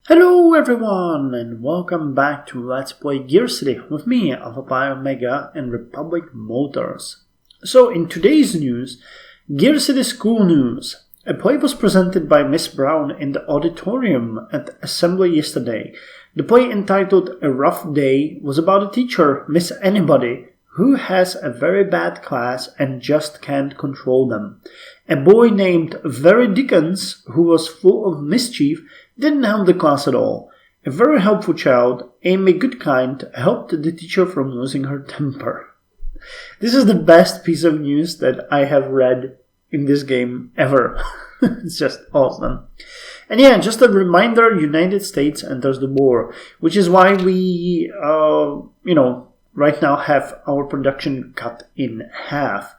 Hello everyone and welcome back to Let's Play GearCity with me, Alpha Pi Omega and Republic Motors. So in today's news, GearCity School News. A play was presented by Miss Brown in the auditorium at assembly yesterday. The play, entitled A Rough Day, was about a teacher, Miss Anybody, who has a very bad class and just can't control them. A boy named Very Dickens, who was full of mischief, didn't help the class at all. A very helpful child, Amy Goodkind, helped the teacher from losing her temper. This is the best piece of news that I have read in this game ever. It's just awesome. And yeah, just a reminder, United States enters the war, which is why we, right now have our production cut in half.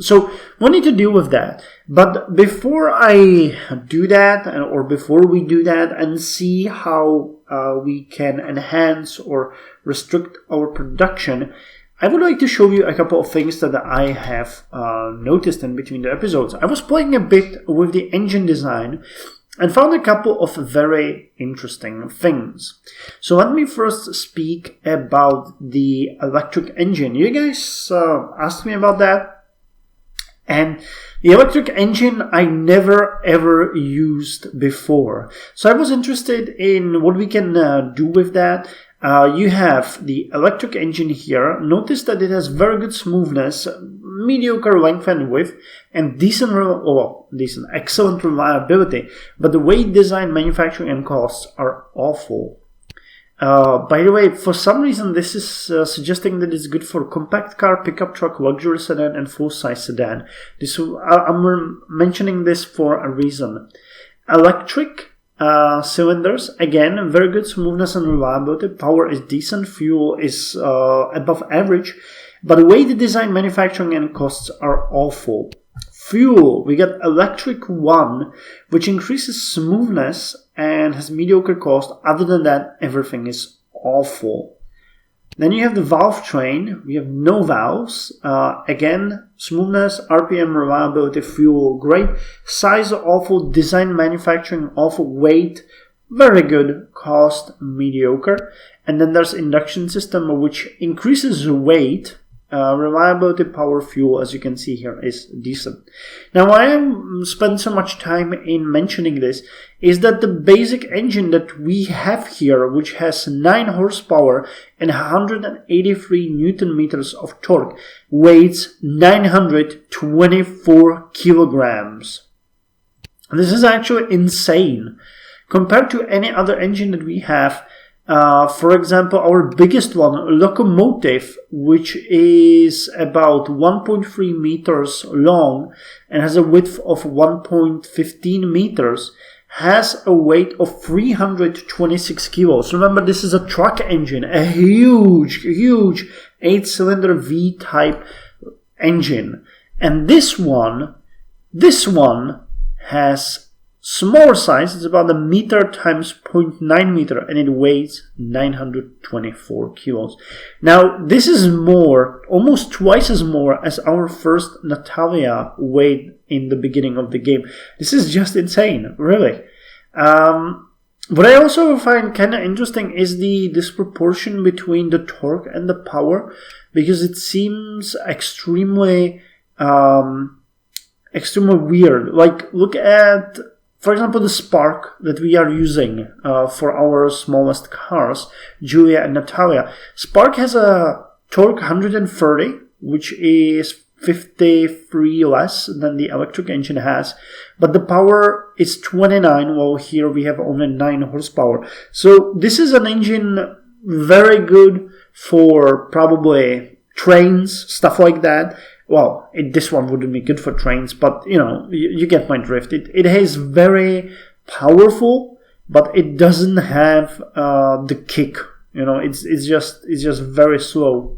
So we need to deal with that. But before I do that, or before we do that and see how we can enhance or restrict our production, I would like to show you a couple of things that I have noticed in between the episodes. I was playing a bit with the engine design and found a couple of very interesting things. So let me first speak about the electric engine. You guys asked me about that. And the electric engine I never ever used before. So I was interested in what we can do with that. You have the electric engine here. Notice that it has very good smoothness, mediocre length and width, and excellent reliability. But the weight, design, manufacturing, and costs are awful. By the way, for some reason this is suggesting that it's good for compact car, pickup truck, luxury sedan, and full-size sedan. I'm mentioning this for a reason. Electric cylinders, again, very good smoothness and reliability. Power is decent, fuel is above average, but the way the design, manufacturing, and costs are awful. Fuel, we got electric 1, which increases smoothness and has mediocre cost. Other than that, everything is awful. Then you have the valve train. We have no valves. Again, smoothness, RPM, reliability, fuel, great. Size, awful. Design, manufacturing, awful. Weight, very good. Cost, mediocre. And then there's induction system, which increases weight. Reliability, power, fuel, as you can see here, is decent. Now, why I spend so much time in mentioning this is that the basic engine that we have here, which has 9 horsepower and 183 newton meters of torque, weighs 924 kilograms. This is actually insane. Compared to any other engine that we have, for example, our biggest one, locomotive, which is about 1.3 meters long and has a width of 1.15 meters, has a weight of 326 kilos. Remember, this is a truck engine, a huge 8-cylinder V-type engine. And this one has smaller size. It's about 1 meter times 0.9 meter, and it weighs 924 kilos. Now, this is almost twice as more as our first Natalia weighed in the beginning of the game. This is just insane, really. What I also find kind of interesting is the disproportion between the torque and the power, because it seems extremely weird. Like, look at, for example, the Spark that we are using for our smallest cars, Julia and Natalia. Spark has a torque 130, which is 53 less than the electric engine has, but the power is 29, while here we have only 9 horsepower. So this is an engine very good for probably trains, stuff like that. Well, this one wouldn't be good for trains, but you get my drift. It is very powerful, but it doesn't have the kick. It's just very slow.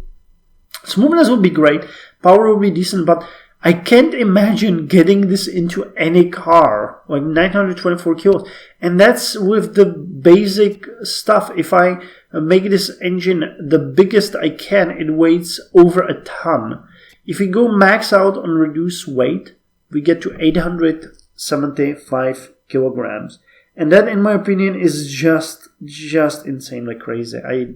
Smoothness would be great, power would be decent, but I can't imagine getting this into any car, like 924 kilos. And that's with the basic stuff. If I make this engine the biggest I can, it weighs over a ton. If we go max out on reduced weight, we get to 875 kilograms. And that, in my opinion, is just insanely crazy. I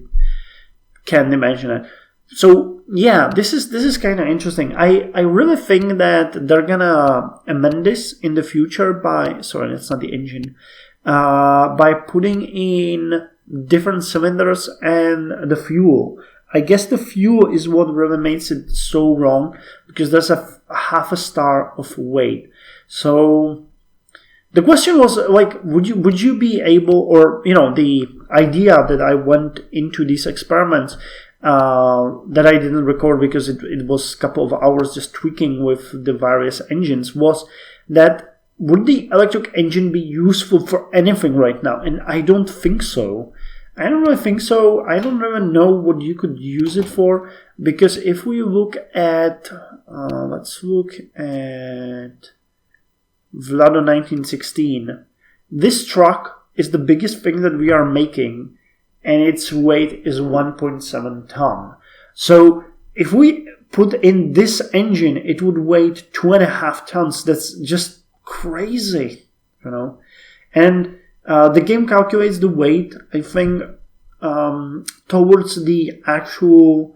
can't imagine it. So yeah, this is kind of interesting. I really think that they're gonna amend this in the future by, sorry, that's not the engine, by putting in different cylinders and the fuel. I guess the fuel is what really makes it so wrong, because there's a half a star of weight. So the question was, like, would you be able, or, you know, the idea that I went into these experiments that I didn't record because it was a couple of hours just tweaking with the various engines, was that would the electric engine be useful for anything right now? And I don't think so. I don't really think so. I don't even know what you could use it for, because if we look at, let's look at Vlado 1916. This truck is the biggest thing that we are making, and its weight is 1.7 ton. So if we put in this engine, it would weigh 2.5 tons. That's just crazy, you know. And the game calculates the weight, I think, towards the actual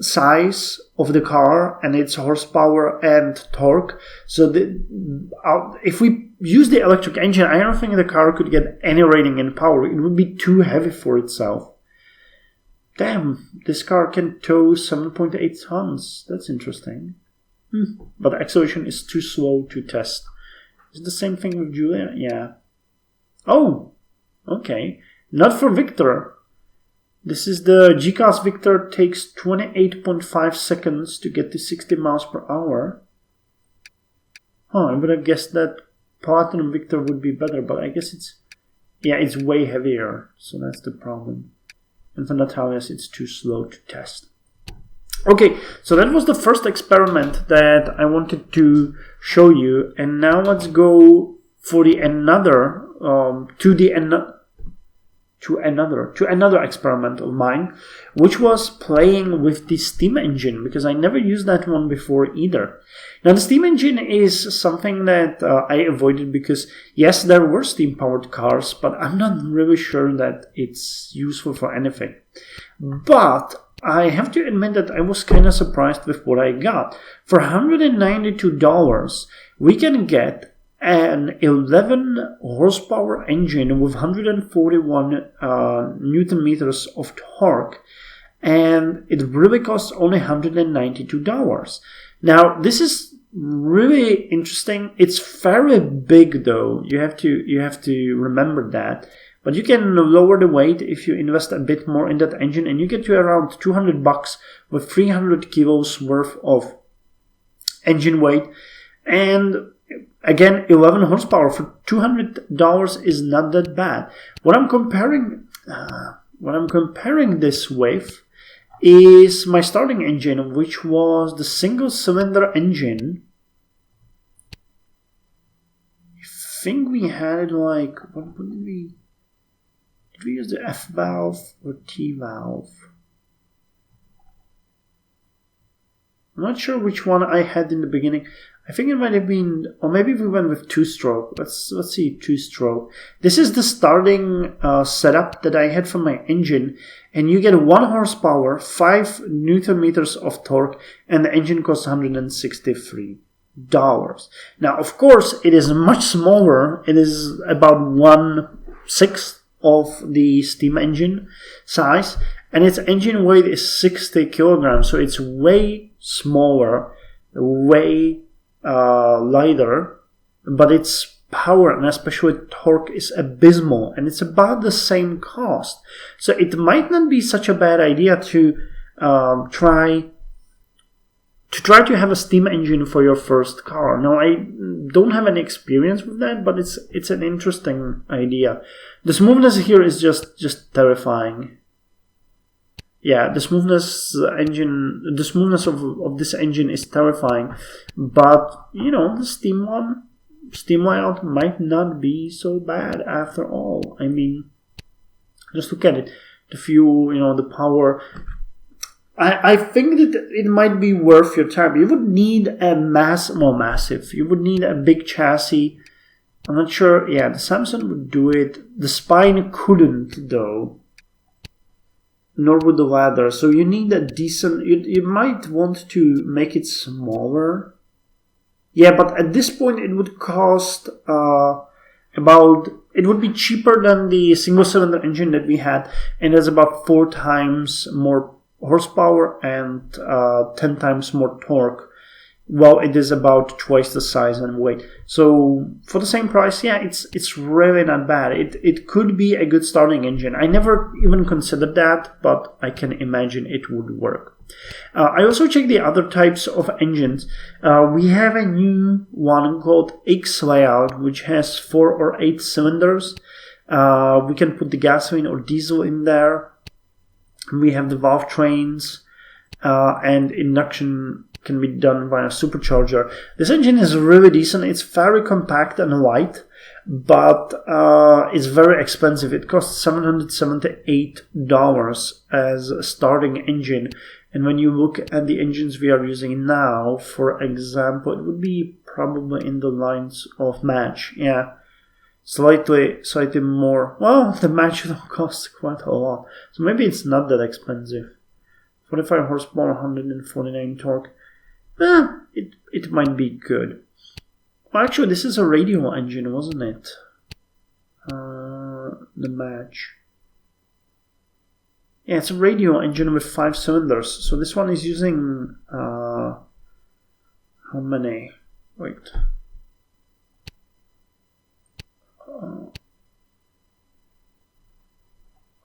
size of the car and its horsepower and torque. So if we use the electric engine, I don't think the car could get any rating in power. It would be too heavy for itself. Damn, this car can tow 7.8 tons. That's interesting. But acceleration is too slow to test. Is it the same thing with Julia? Yeah. Oh, okay. Not for Victor. This is the G-Class Victor, takes 28.5 seconds to get to 60 miles per hour. I would have guessed that Platinum Victor would be better, but I guess it's way heavier, so that's the problem. And for Natalia's, it's too slow to test. Okay, so that was the first experiment that I wanted to show you, and now let's go for another experiment of mine, which was playing with the Steam engine, because I never used that one before either. Now, the Steam engine is something that I avoided because, yes, there were Steam-powered cars, but I'm not really sure that it's useful for anything. But I have to admit that I was kind of surprised with what I got. For $192, we can get an 11 horsepower engine with 141 Newton meters of torque, and it really costs only $192. Now, this is really interesting. It's very big, though. You have to remember that. But you can lower the weight if you invest a bit more in that engine, and you get to around $200 with 300 kilos worth of engine weight. And again, 11 horsepower for $200 is not that bad. What I'm comparing this with is my starting engine, which was the single-cylinder engine. I think we had like, what did we use, the F valve or T valve? I'm not sure which one I had in the beginning. I think it might have been, or maybe we went with two-stroke. Let's see, two-stroke. This is the starting setup that I had for my engine, and you get 1 horsepower, 5 Newton meters of torque, and the engine costs $163. Now, of course, it is much smaller. It is about 1/6 of the steam engine size, and its engine weight is 60 kilograms, so it's way smaller, way lighter, but its power and especially torque is abysmal, and it's about the same cost. So it might not be such a bad idea to try to have a steam engine for your first car. Now, I don't have any experience with that, but it's an interesting idea. The smoothness here is just terrifying. Yeah, the smoothness of this engine is terrifying, but the steam layout might not be so bad after all. I mean, just look at it. The fuel, the power. I think that it might be worth your time. You would need a massive. You would need a big chassis I'm not sure. Yeah, the Samsung would do it. The spine couldn't, though. Nor would the ladder. So you need a decent... You might want to make it smaller. Yeah, but at this point it would cost about... It would be cheaper than the single-cylinder engine that we had. And it's about 4 times more horsepower and 10 times more torque. Well, it is about twice the size and weight. So for the same price, yeah, it's really not bad. It could be a good starting engine. I never even considered that, but I can imagine it would work. I also checked the other types of engines. We have a new one called X layout, which has 4 or 8 cylinders. We can put the gasoline or diesel in there. We have the valve trains and induction can be done by a supercharger. This engine is really decent. It's very compact and light, but it's very expensive. It costs $778 as a starting engine. And when you look at the engines we are using now, for example, it would be probably in the lines of Match. Yeah, slightly more. Well, the Match costs quite a lot, so maybe it's not that expensive. 45 horsepower, 149 torque. It might be good. Well, actually, this is a radial engine, wasn't it? The Match. Yeah, it's a radial engine with 5 cylinders. So this one is using how many? Wait.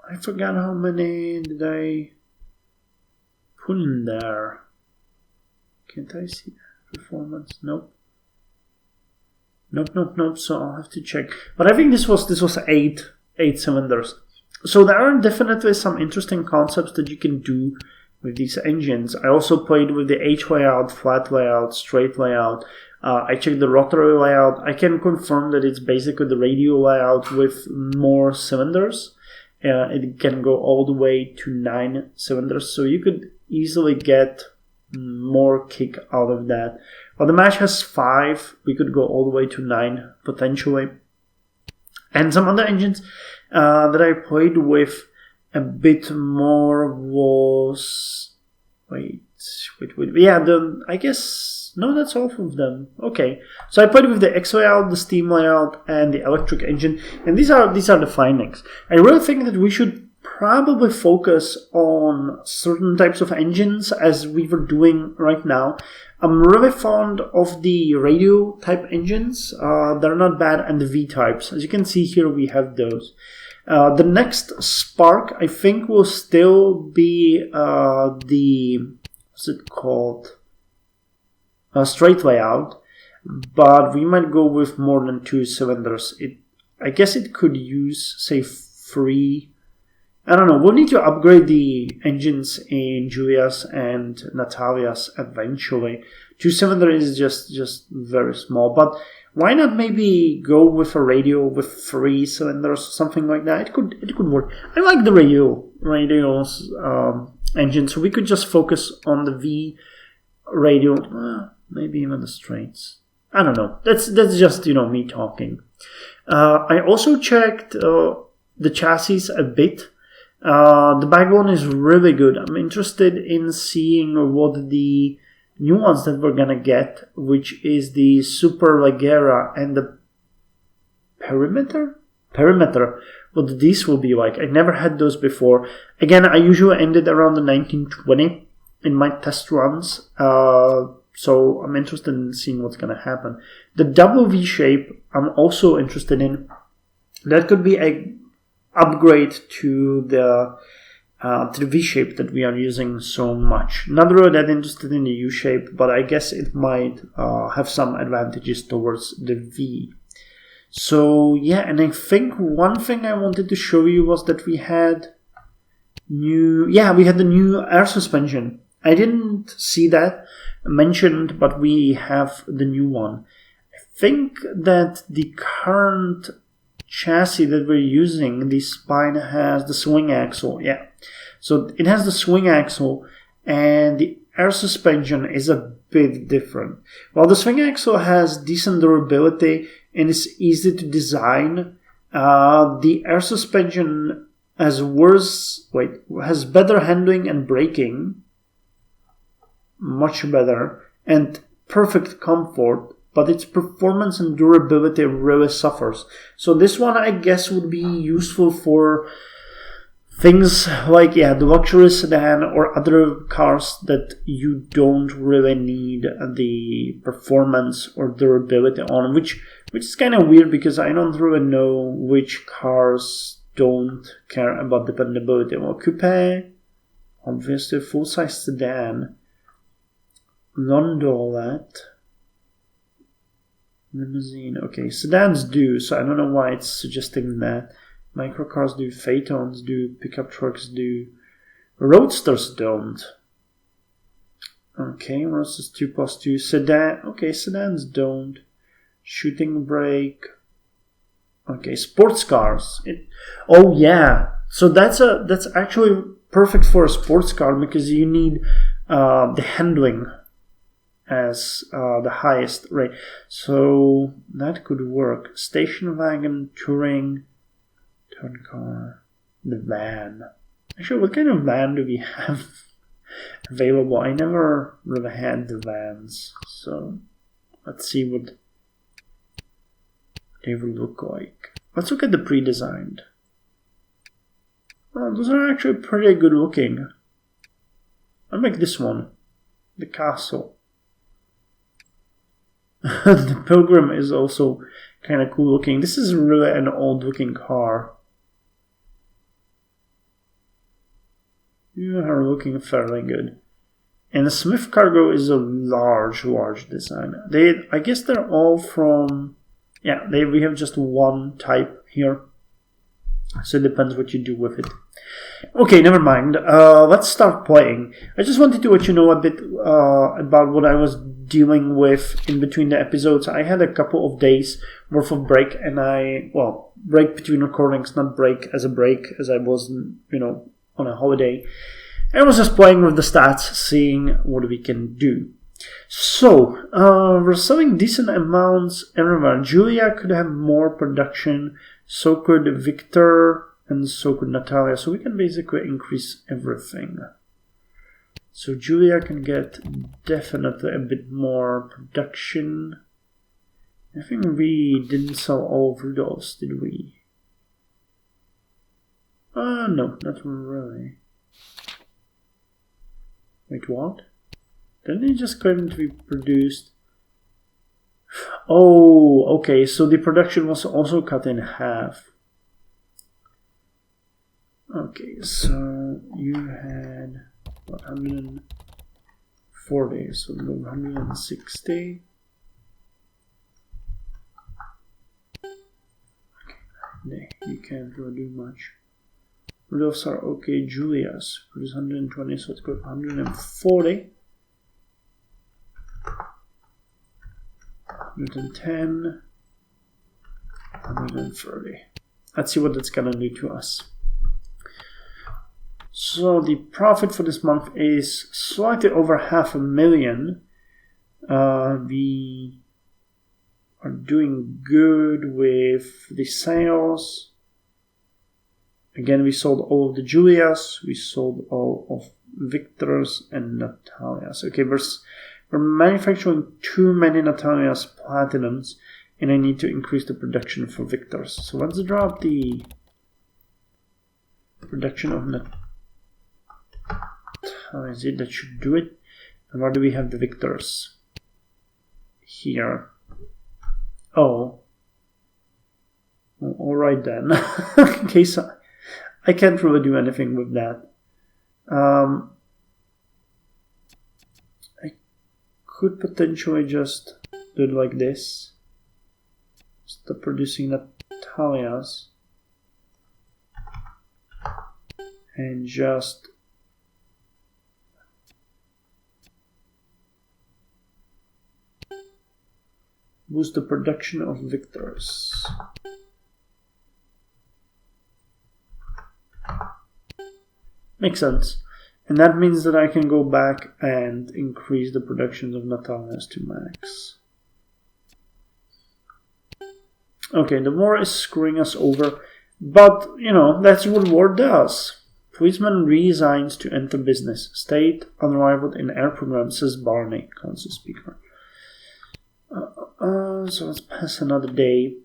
I forgot how many did I put in there. Can't I see performance? Nope. So I'll have to check. But I think this was 8 cylinders. So there are definitely some interesting concepts that you can do with these engines. I also played with the H layout, flat layout, straight layout. I checked the rotary layout. I can confirm that it's basically the radial layout with more cylinders. It can go all the way to 9 cylinders. So you could easily get more kick out of that. Well, the Match has 5. We could go all the way to 9 potentially. And some other engines that I played with a bit more was... Wait. Yeah, I guess... No, that's all of them. Okay. So I played with the X layout, the Steam layout, and the electric engine. And these are the findings. I really think that we should probably focus on certain types of engines as we were doing right now. I'm really fond of the radial type engines. They're not bad, and the V types. As you can see here, we have those. The next spark, I think, will still be what's it called? Straight layout, but we might go with more than 2 cylinders. I guess it could use, say, 3. I don't know. We'll need to upgrade the engines in Julia's and Natalia's eventually. 2-cylinder is just very small, but why not maybe go with a radial with 3 cylinders, something like that? It could work. I like the radials engine, so we could just focus on the V radial, maybe even the straights. I don't know. That's just me talking. I also checked the chassis a bit. The backbone is really good. I'm interested in seeing what the new ones that we're gonna get, which is the Super Leggera and the Perimeter, what these will be like. I never had those before. Again, I usually ended around the 1920 in my test runs, so I'm interested in seeing what's gonna happen. The double V shape I'm also interested in. That could be a upgrade to the V shape that we are using so much. Not really that interested in the U shape, but I guess it might have some advantages towards the V. So yeah, and I think one thing I wanted to show you was that we had the new air suspension. I didn't see that mentioned, but we have the new one. I think that the current chassis that we're using, the spine has the swing axle. Yeah, so it has the swing axle, and the air suspension is a bit different. While the swing axle has decent durability, and it's easy to design. The air suspension has better handling and braking, much better, and perfect comfort, but its performance and durability really suffers. So this one, I guess, would be useful for things like, the luxury sedan or other cars that you don't really need the performance or durability on, which is kind of weird because I don't really know which cars don't care about dependability. Well, coupe, obviously, full-size sedan, Landaulet, limousine. Okay, sedans do, so I don't know why it's suggesting that. Microcars do, Phaetons do, pickup trucks do, roadsters don't. Okay, roadsters 2+2, sedan. Okay, sedans don't. Shooting brake. Okay, sports cars. Oh yeah, so that's actually perfect for a sports car because you need the handling as the highest rate. So that could work. Station wagon, touring, turn car, the van. Actually, what kind of van do we have available? I never really had the vans, so let's see what they would look like. Let's look at the pre-designed. Well, those are actually pretty good looking. I'll make this one, the castle. The Pilgrim is also kind of cool looking. This is really an old looking car. You are looking fairly good. And the Smith Cargo is a large design. I guess they're all from... Yeah, we have just one type here. So it depends what you do with it. Okay, never mind. Let's start playing. I just wanted to let you know a bit about what I was dealing with in between the episodes. I had a couple of days worth of break, and break between recordings, not break, as I was, on a holiday. I was just playing with the stats, seeing what we can do. So, we're selling decent amounts everywhere. Julia could have more production, so could Victor, and so could Natalia. So we can basically increase everything. So Julia can get definitely a bit more production. I think we didn't sell all of those, did we? No, not really. Wait, what? Didn't they just claim to be produced? Oh, okay, so the production was also cut in half. Okay, so you had 140, so 160. Okay, you can't really do much. Rudolph's are okay. Julia's produce 120, so let's go 140. 110. 130. Let's see what that's gonna do to us. So the profit for this month is slightly over $500,000. We are doing good with the sales. Again, we sold all of the Julias, we sold all of Victor's and Natalia's. Okay, we're manufacturing too many Natalia's Platinums, and I need to increase the production for Victor's. So let's drop the production of Natalia's. That should do it. And where do we have the Victor's? Here. Oh. Well, alright then. Okay, so I can't really do anything with that. I could potentially just do it like this. Stop producing Natalia's. And just boost the production of Victor's. Makes sense. And that means that I can go back and increase the productions of Natalia's to max. Okay, the war is screwing us over, but, you know, that's what war does. Policeman resigns to enter business. State unrivaled in air program, says Barney, console speaker. So let's pass another day.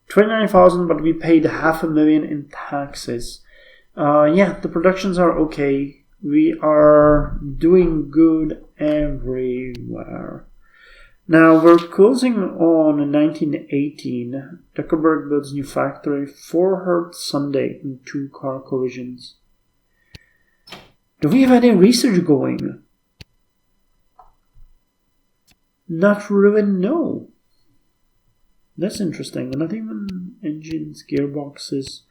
29,000, but we paid $500,000 in taxes. Yeah, the productions are okay. We are doing good everywhere. Now we're closing on 1918. Zuckerberg builds new factory. 4 hurt Sunday in 2 car collisions. Do we have any research going? Not really, no. That's interesting. Not even engines, gearboxes,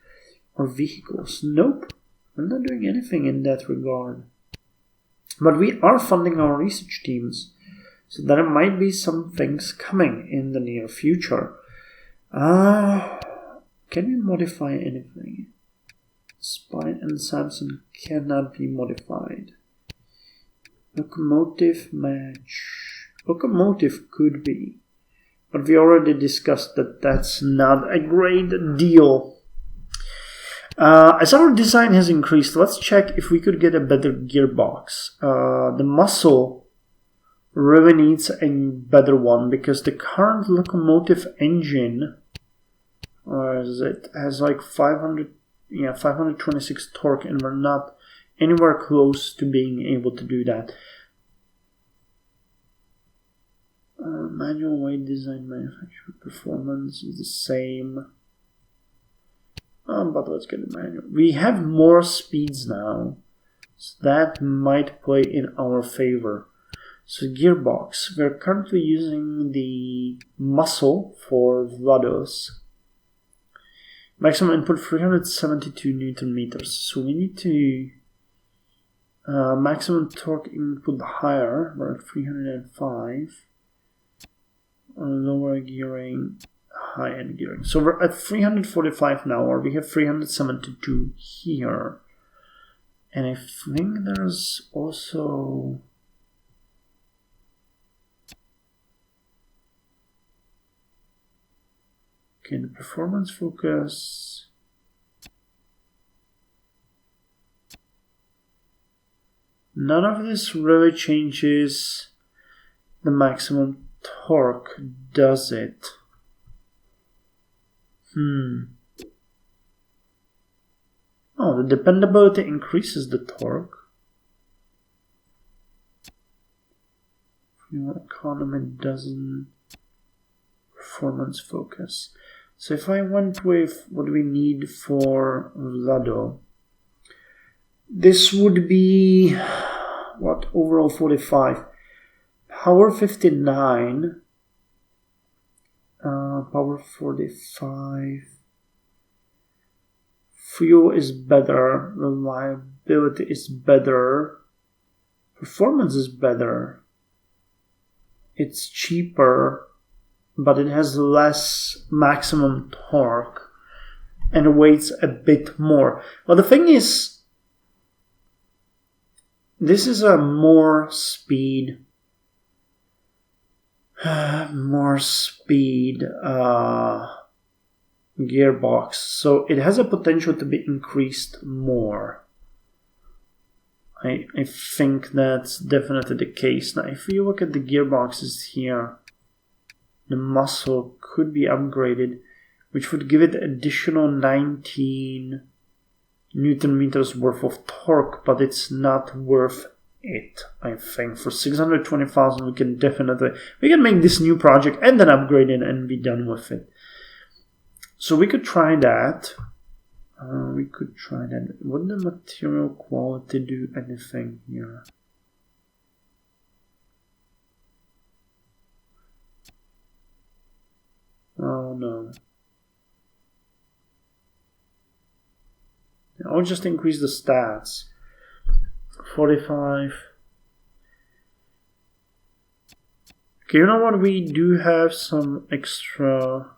or vehicles. Nope. We're not doing anything in that regard. But we are funding our research teams. So there might be some things coming in the near future. Can we modify anything? Spine and Samson cannot be modified. Locomotive match. Locomotive could be. But we already discussed that that's not a great deal. As our design has increased, let's check if we could get a better gearbox. The muscle really needs a better one because the current locomotive engine has like 526 torque, and we're not anywhere close to being able to do that. Manual weight design, manufacturer performance is the same. But let's get the manual. We have more speeds now, so that might play in our favor. So gearbox, we're currently using the muscle for Vlados. Maximum input 372 Newton meters. So we need to maximum torque input higher. We're at 305. Lower gearing, high end gearing. So we're at 345 now, or we have 372 here. And I think there's also okay, the performance focus. None of this really changes the maximum torque, does it? Oh, the dependability increases the torque. Fuel economy doesn't. Performance focus. So if I went with what we need for Vlado, this would be what, overall 45. Power 59. Power 45. Fuel is better. Reliability is better. Performance is better. It's cheaper, but it has less maximum torque and weighs a bit more. But the thing is, this is a more speed gearbox, so it has a potential to be increased more. I think that's definitely the case. Now, if you look at the gearboxes here, the muscle could be upgraded, which would give it additional 19 Newton meters worth of torque, but it's not worth it. I think for 620,000 we can make this new project and then upgrade it and be done with it. So we could try that. Wouldn't the material quality do anything here? Oh no. I'll just increase the stats. 45. Okay, you know what? We do have some extra.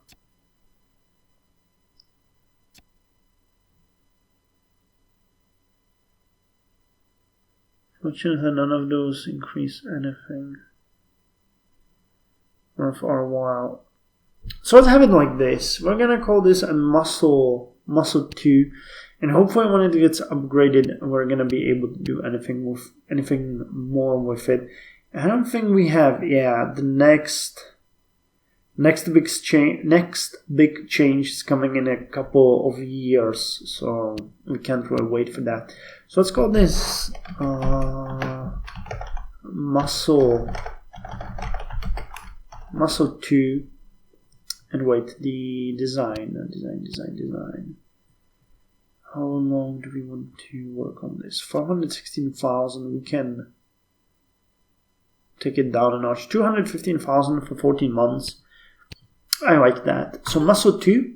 Fortunately, none of those increase anything worth our while. So let's have it like this. We're gonna call this a muscle 2, and hopefully when it gets upgraded, we're gonna be able to do anything more with it. I don't think we have. Yeah, the next big change is coming in a couple of years, so we can't really wait for that. So let's call this muscle 2, and wait, the design. How long do we want to work on this? 416,000. We can take it down a notch. 215,000 for 14 months. I like that. So muscle 2.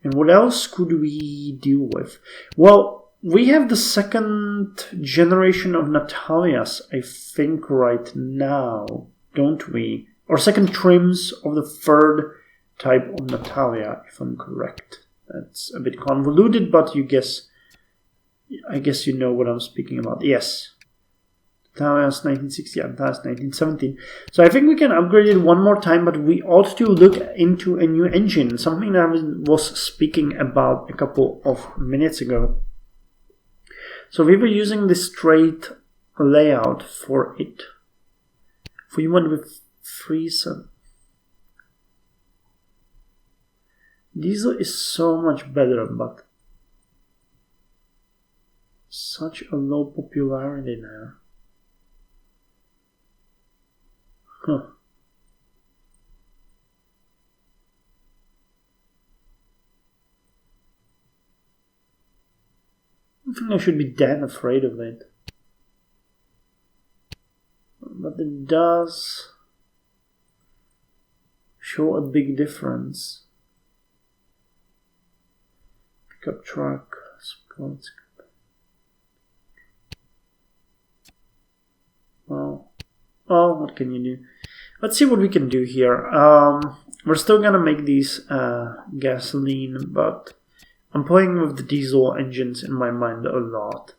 And what else could we deal with? Well, we have the second generation of Natalias, I think, right now, don't we? Or second trims of the third type of Natalia, if I'm correct. That's a bit convoluted, but I guess you know what I'm speaking about. Yes. Natalia's 1960 and Natalia's 1917. So I think we can upgrade it one more time, but we ought to look into a new engine, something that I was speaking about a couple of minutes ago. So we were using the straight layout for it. We went with 3.7. Diesel is so much better, but such a low popularity now. Huh. I think I should be damn afraid of it. But it does show a big difference. Pickup truck, sports. Well, what can you do? Let's see what we can do here. We're still gonna make these gasoline, but I'm playing with the diesel engines in my mind a lot.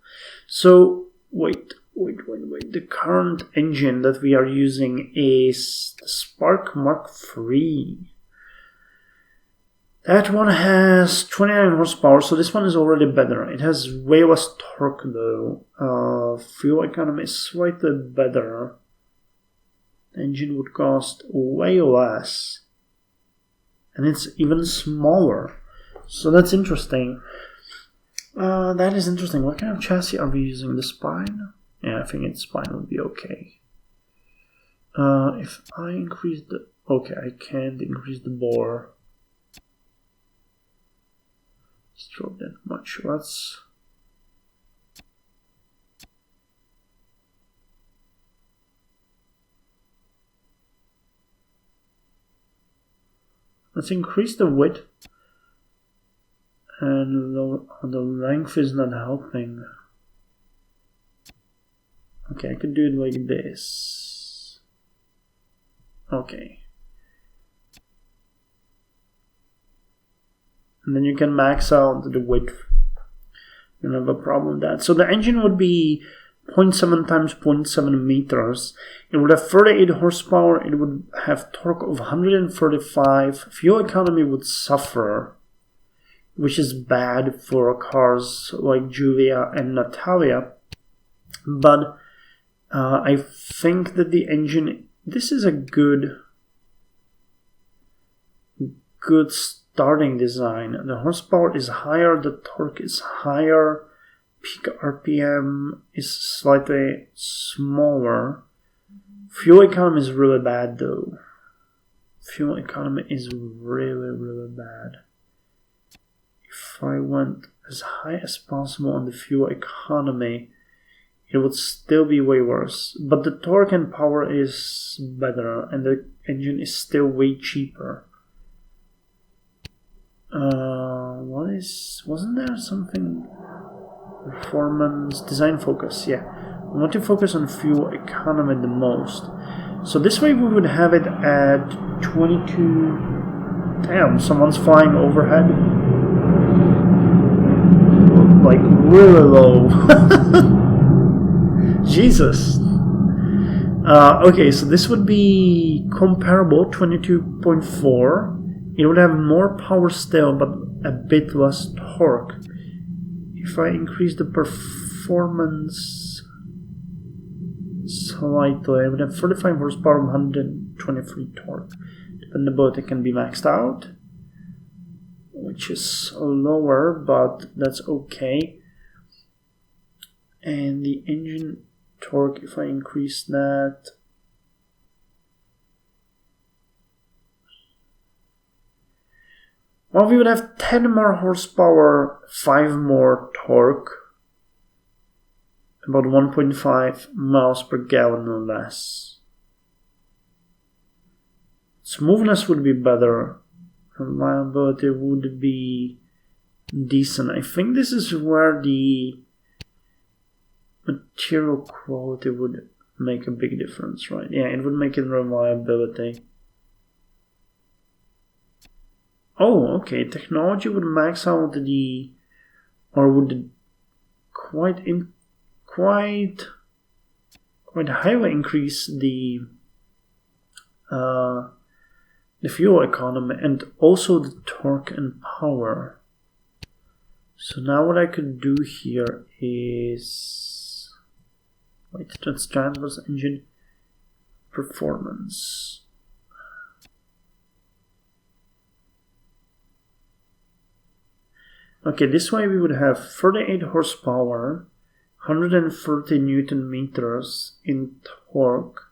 So, wait. The current engine that we are using is the Spark Mark III. That one has 29 horsepower, so this one is already better. It has way less torque though. Fuel economy is slightly better. The engine would cost way less. And it's even smaller. So that's interesting. That is interesting. What kind of chassis are we using? The spine? Yeah, I think its spine would be okay. If I increase the... Okay, I can't increase the bore. Let's drop that much. Let's increase the width. And the length is not helping. Okay, I could do it like this. Okay. And then you can max out the width. You don't have a problem with that. So the engine would be 0.7 times 0.7 meters. It would have 38 horsepower. It would have torque of 135. Fuel economy would suffer, which is bad for cars like Julia and Natalia. But I think that the engine, this is a good starting design. The horsepower is higher, the torque is higher, peak RPM is slightly smaller. Fuel economy is really bad though. Fuel economy is really bad. If I went as high as possible on the fuel economy, it would still be way worse. But the torque and power is better, and the engine is still way cheaper. Wasn't there something? Performance, design focus, yeah. We want to focus on fuel economy the most. So this way we would have it at 22. Damn, someone's flying overhead. Like really low. Jesus. Okay, so this would be comparable, 22.4. It would have more power still, but a bit less torque. If I increase the performance slightly, I would have 35 horsepower and 123 torque. Dependability can be maxed out, which is lower, but that's okay. And the engine torque, if I increase that, well, we would have 10 more horsepower, 5 more torque, about 1.5 miles per gallon less. Smoothness would be better. Reliability would be decent. I think this is where the material quality would make a big difference, right? Yeah, it would make it reliability. Oh, okay. Technology would max out the, or would quite highly increase the fuel economy and also the torque and power. So now what I could do here is, wait, that's driver's engine performance. Okay, this way we would have 38 horsepower, 130 Newton meters in torque.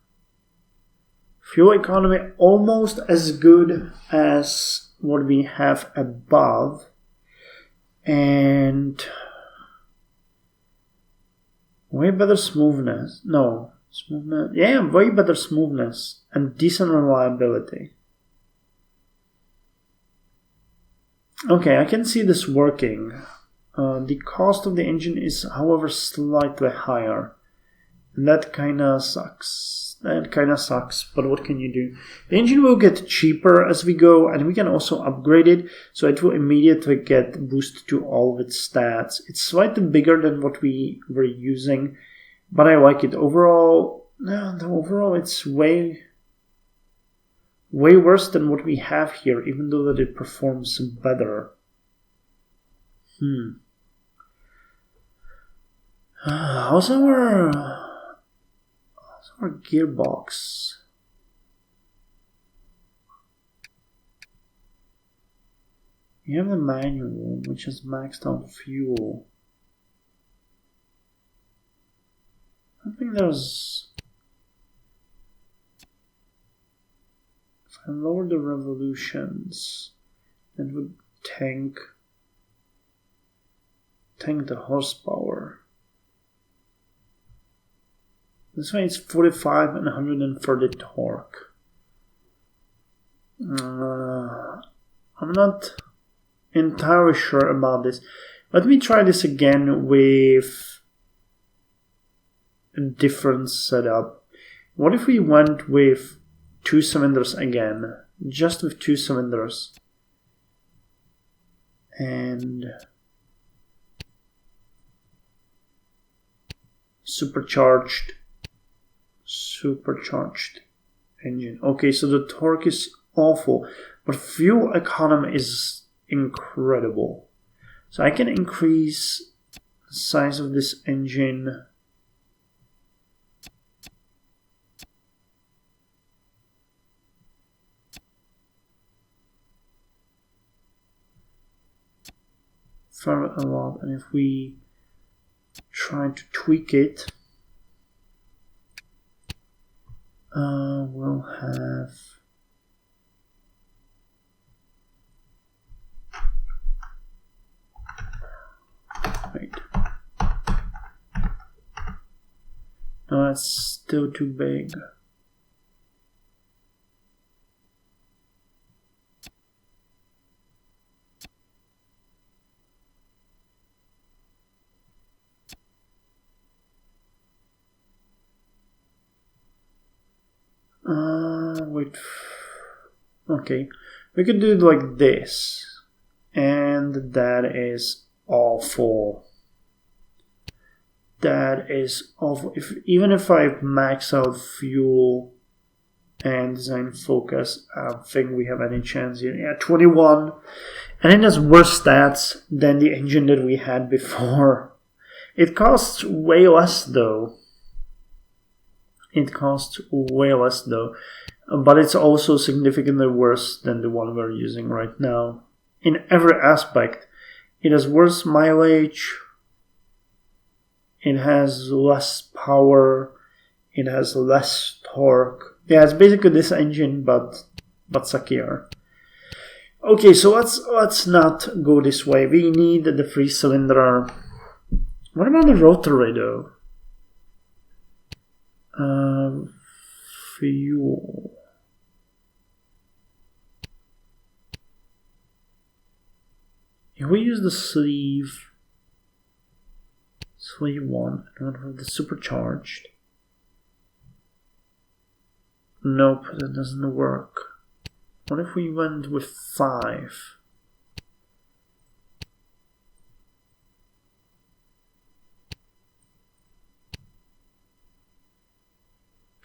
Fuel economy almost as good as what we have above. And way better smoothness. No, smoothness. Yeah, way better smoothness and decent reliability. Okay, I can see this working. The cost of the engine is, however, slightly higher. And that kinda sucks. But what can you do? The engine will get cheaper as we go, and we can also upgrade it, so it will immediately get boosted to all of its stats. It's slightly bigger than what we were using, but I like it. Overall, it's way worse than what we have here, even though that it performs better. How's our gearbox? We have the manual, which has maxed out fuel. I think there's... If I lower the revolutions, that would tank the horsepower. This way it's 45 and 130 torque. I'm not entirely sure about this. Let me try this again with a different setup. What if we went with 2 cylinders again? Just with 2 cylinders. And supercharged engine. Okay, so the torque is awful, but fuel economy is incredible. So I can increase the size of this engine for a lot, and if we try to tweak it, we'll have wait. No, that's still too big. Wait. Okay, we could do it like this, and that is awful. that is awful. Even if I max out fuel and design focus, I don't think we have any chance here. Yeah, 21. And it has worse stats than the engine that we had before. It costs way less though. But it's also significantly worse than the one we're using right now. In every aspect, it has worse mileage, it has less power, it has less torque. Yeah, it's basically this engine, but suckier. Okay, so let's not go this way. We need the 3-cylinder. What about the rotary though? Fuel. If we use the sleeve 1, I don't have the supercharged. Nope, that doesn't work. What if we went with 5?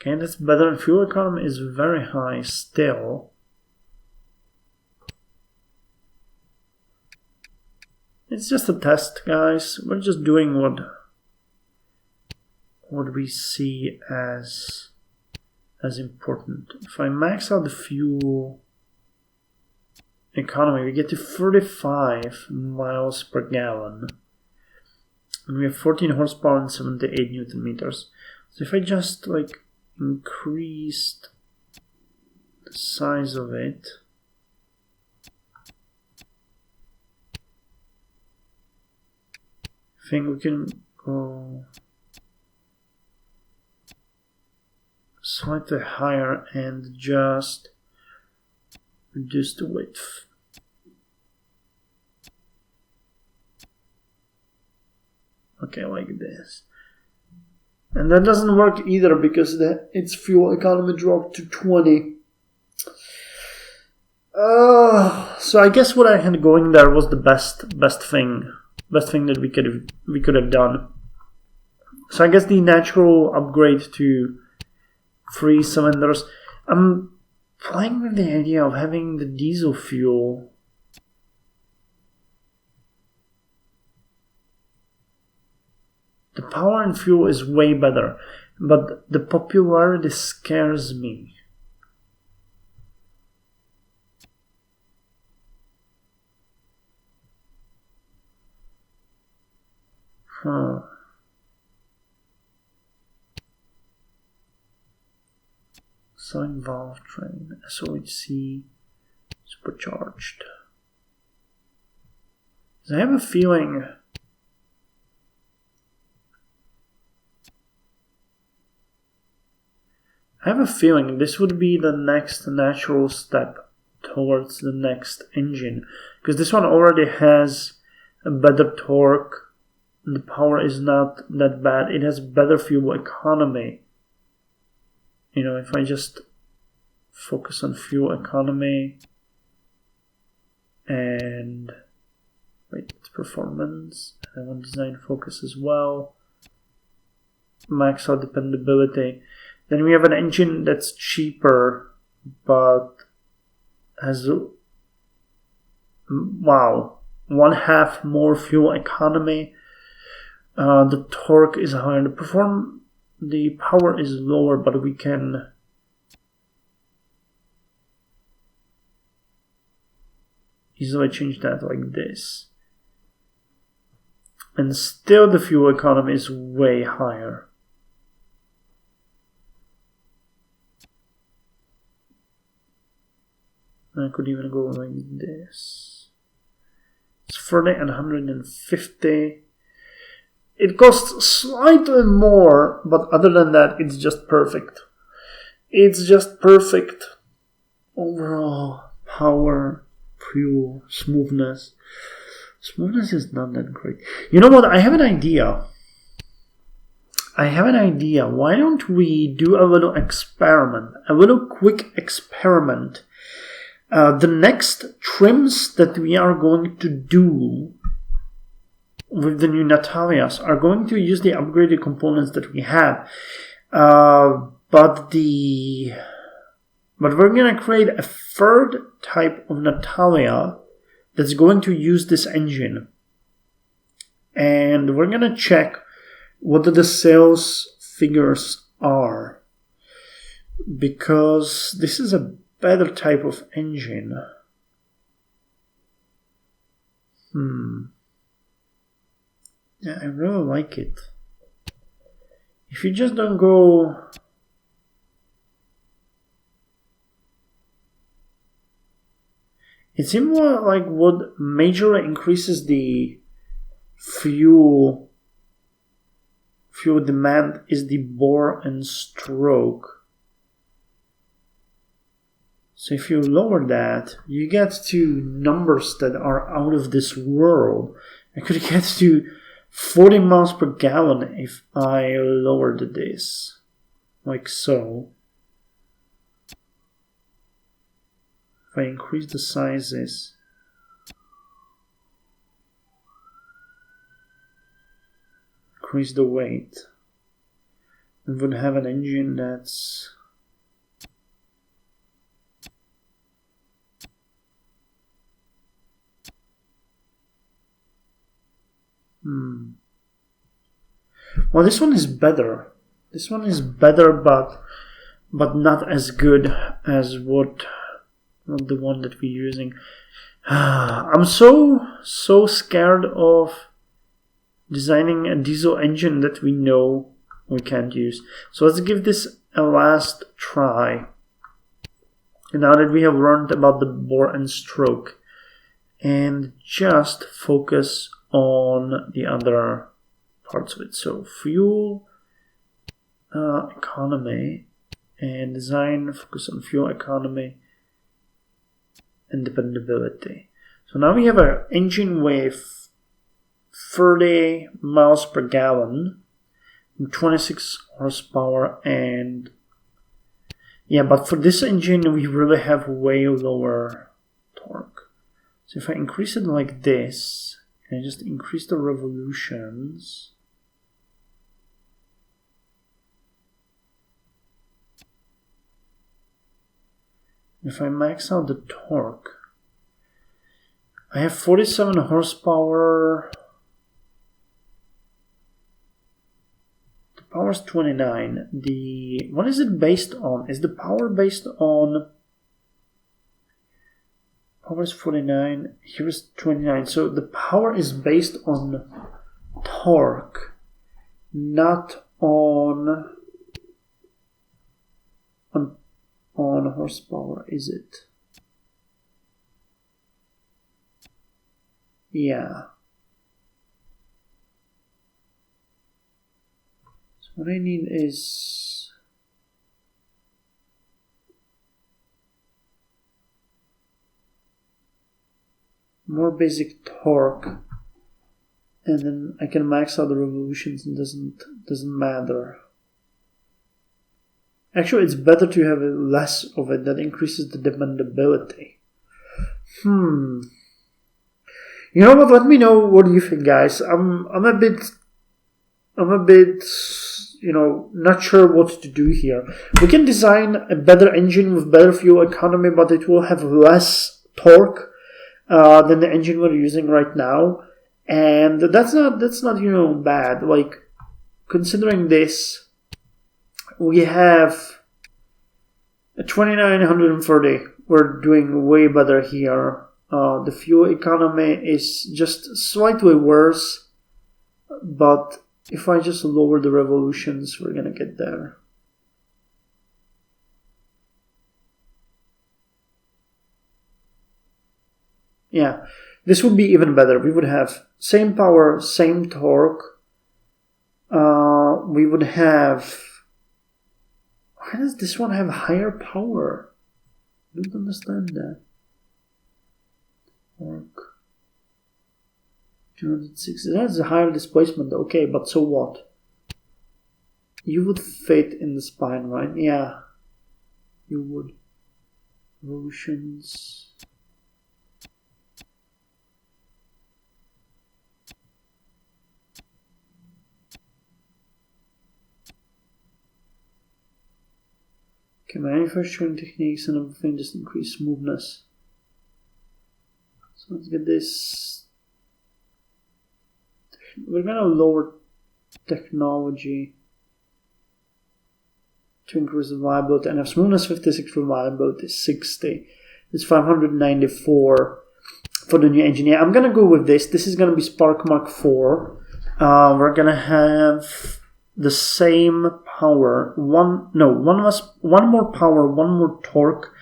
Okay, that's better. Fuel economy is very high still. It's just a test, guys. We're just doing what we see as important. If I max out the fuel economy, we get to 35 miles per gallon. And we have 14 horsepower and 78 Newton meters. So if I just like increased the size of it, I think we can go slightly higher and just reduce the width. Okay, like this. And that doesn't work either because its fuel economy dropped to 20. So I guess what I had going there was the best thing that we could have done. So I guess the natural upgrade to 3 cylinders. I'm playing with the idea of having the diesel fuel. The power and fuel is way better, but the popularity scares me. Sign valve train, SOHC, supercharged. I have a feeling this would be the next natural step towards the next engine, because this one already has a better torque, the power is not that bad, it has better fuel economy. You know, if I just focus on fuel economy and it's performance, I want design focus as well, max out dependability. Then we have an engine that's cheaper, but has, 1/2 more fuel economy. The torque is higher. The power is lower, but we can easily change that like this. And still the fuel economy is way higher. I could even go like this. It's 30 and 150. It costs slightly more, but other than that, it's just perfect. It's just perfect. Overall, power, fuel, smoothness. Smoothness is not that great. You know what? I have an idea. Why don't we do a little experiment? A little quick experiment. The next trims that we are going to do, with the new Natalias are going to use the upgraded components that we have, but we're going to create a third type of Natalia that's going to use this engine, and we're going to check what the sales figures are, because this is a better type of engine. Yeah, I really like it. If you just don't go... It seems more like what majorly increases the fuel demand is the bore and stroke. So if you lower that, you get to numbers that are out of this world. I could get to 40 miles per gallon if I lowered this, like so. If I increase the sizes, increase the weight, we would have an engine that's well, this one is better. This one is better, but not as good as what the one that we're using. I'm so scared of designing a diesel engine that we know we can't use. So let's give this a last try. And now that we have learned about the bore and stroke, and just focus on the other parts of it. So fuel economy and design, focus on fuel economy and dependability. So now we have an engine with 30 miles per gallon, 26 horsepower, and yeah, but for this engine we really have way lower torque. So if I increase it like this, and just increase the revolutions, if I max out the torque, I have 47 horsepower. The power is 29. What is it based on? Is the power based on... Power is 49, here is 29. So the power is based on torque, not on horsepower, is it? Yeah. So what I need is more basic torque, and then I can max out the revolutions and doesn't matter. Actually, it's better to have less of it. That increases the dependability. You know what? Let me know what you think, guys. I'm a bit, not sure what to do here. We can design a better engine with better fuel economy, but it will have less torque than the engine we're using right now, and that's not bad. Like, considering this, we have a 2930. We're doing way better here. The fuel economy is just slightly worse, but if I just lower the revolutions, we're gonna get there. Yeah, this would be even better. We would have same power, same torque. We would have... Why does this one have higher power? I don't understand that. Torque. 260. That's a higher displacement. Okay, but so what? You would fit in the spine, right? Yeah. You would. Revolutions. Okay, manufacturing techniques and everything just increase smoothness. So let's get this. We're gonna lower technology to increase the reliability, and if smoothness 56, reliability 60. It's 594 for the new engine. Yeah, I'm gonna go with this. This is gonna be Spark Mark IV. We're gonna have the same power. One more power, one more torque.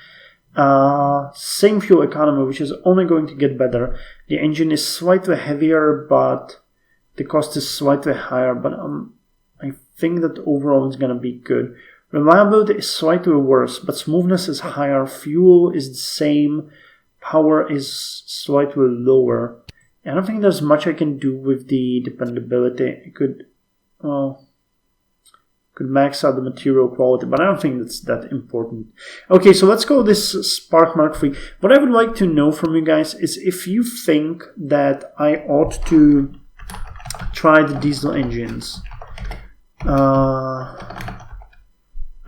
Same fuel economy, which is only going to get better. The engine is slightly heavier, but the cost is slightly higher. But I think that overall it's gonna be good. Reliability is slightly worse, but smoothness is higher. Fuel is the same. Power is slightly lower. I don't think there's much I can do with the dependability. I could max out the material quality, but I don't think that's that important. Okay, so let's go this Spark Mark III. What I would like to know from you guys is if you think that I ought to try the diesel engines. I'm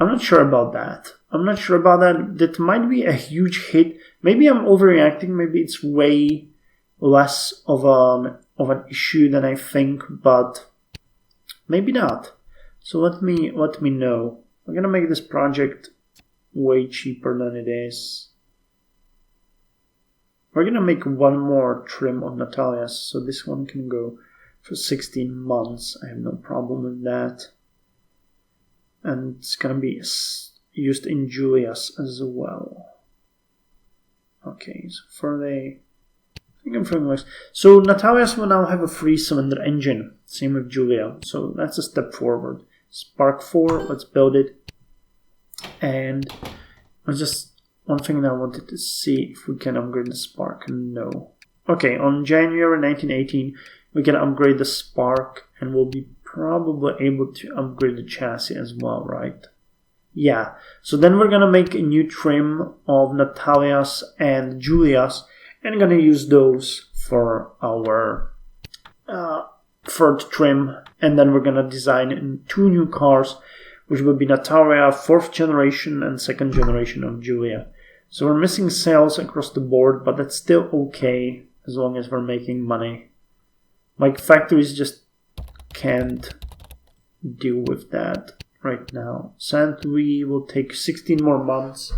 not sure about that. That might be a huge hit. Maybe I'm overreacting. Maybe it's way less of an issue than I think, but maybe not. So let me know. I'm gonna make this project way cheaper than it is. We're gonna make one more trim on Natalia's, so this one can go for 16 months. I have no problem with that. And it's gonna be used in Julia's as well. Okay, so for the so Natalia's will now have a 3-cylinder engine. Same with Julia. So that's a step forward. Spark 4, let's build it. And just one thing that I wanted to see if we can upgrade the Spark. No. Okay, on January 1918, we can upgrade the Spark, and we'll be probably able to upgrade the chassis as well, right? Yeah. So then we're gonna make a new trim of Natalia's and Julia's, and I'm gonna use those for our third trim, and then we're gonna design 2 new cars, which will be Natalia 4th generation and 2nd generation of Julia. So we're missing sales across the board, but that's still okay as long as we're making money. My factories just can't deal with that right now. St. Louis will take 16 more months,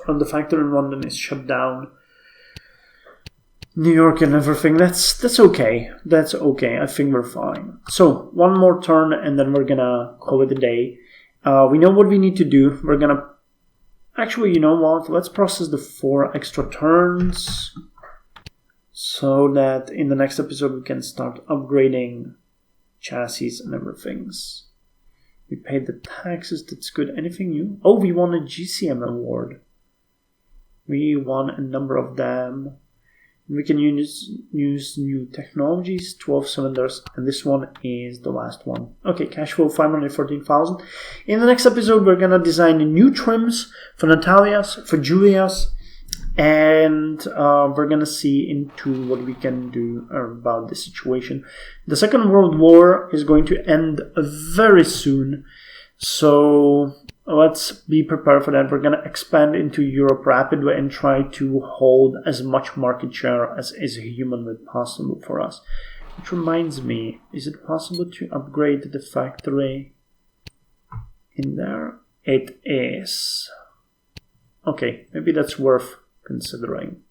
and the factory in London is shut down. New York and everything, that's okay. That's okay. I think we're fine. So one more turn, and then we're gonna call it a day. We know what we need to do. We're gonna actually, you know what? Let's process the 4 extra turns, so that in the next episode we can start upgrading chassis and everything. We paid the taxes. That's good. Anything new? Oh, we won a GCM award. We won a number of them. We can use new technologies, 12 cylinders, and this one is the last one. Okay, cash flow 514,000. In the next episode, we're gonna design new trims for Natalia's, for Julia's, and we're gonna see into what we can do about this situation. The Second World War is going to end very soon, so let's be prepared for that. We're going to expand into Europe rapidly and try to hold as much market share as is humanly possible for us. Which reminds me, is it possible to upgrade the factory in there? It is. Okay, maybe that's worth considering.